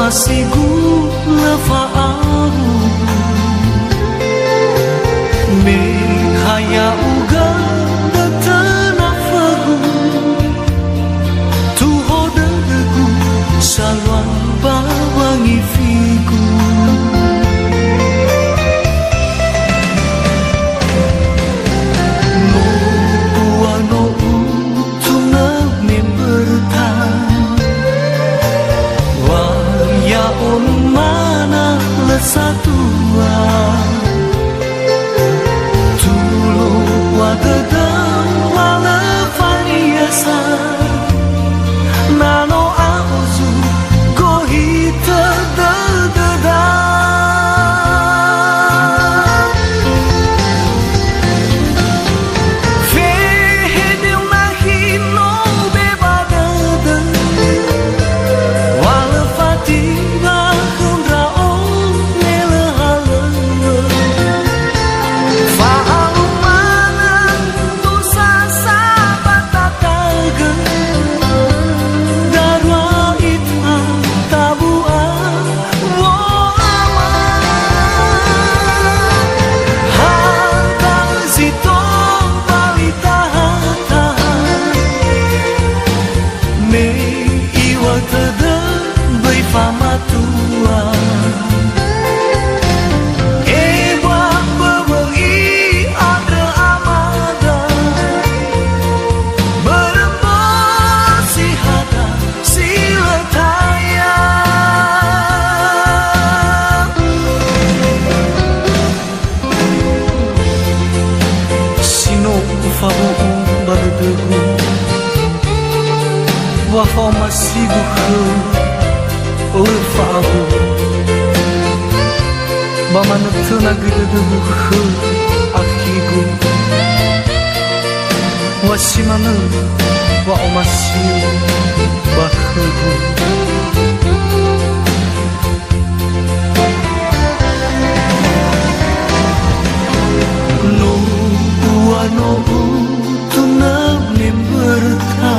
masigu lafa'aru me haya uga datanafagu tu hodegu salwan bawangi figu no uano utuna memberta wa ya on mana lesatua tulo wa dedang wala faniasa nano auzu kohita dededa fehede mahino bebadada wala fatima kundra on melehala fa'alu mana dosa sabatataga darwa itma tabua wo ama hata zito balitaha me iwa tada bai fama tua ewa beber'i adra amada berembus si hata sila taya sino fabu badegu wa fa masigu ulfahu bamana tunagdu akigu wasimana wa omasiu bahugu no uano tunab memberta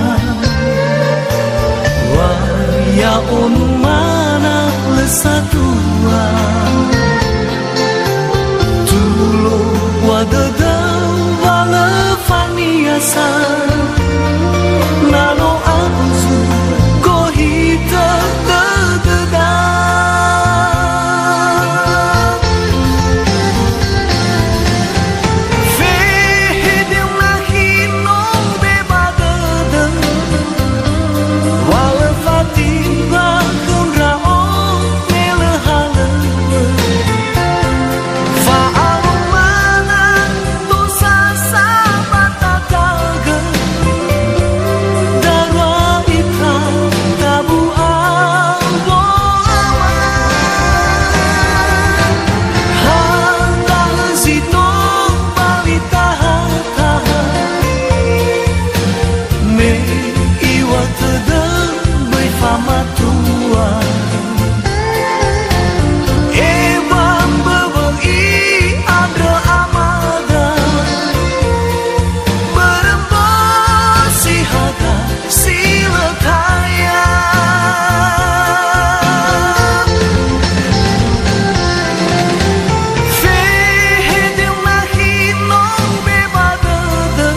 wa ya on mana lesatua tulo wa dedang wala faniasa nano auzu kohita dededa fehede mahino bebadada wala fatima kundra on melehala fa'alu mana dosa sabatataga darwa ita tabua wo ama hata zito balitaha me iwa tada bai fama tua ewa beber'i adra amada berembus si hata sila taya fehede mahino bebadada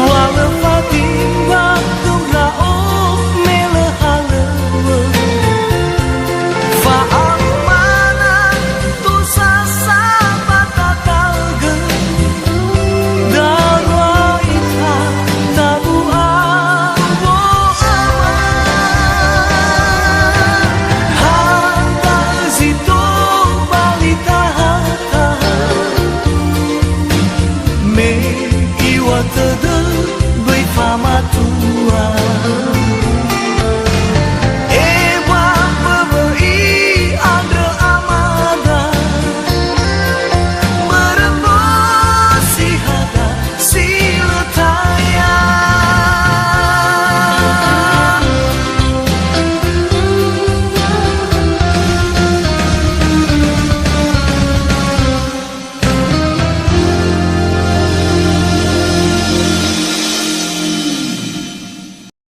wala fatima kundra on melehala fa'alu mana dosa sabatataga darwa ita tabua wo ama hata zito balitaha me iwa tada bai fama tua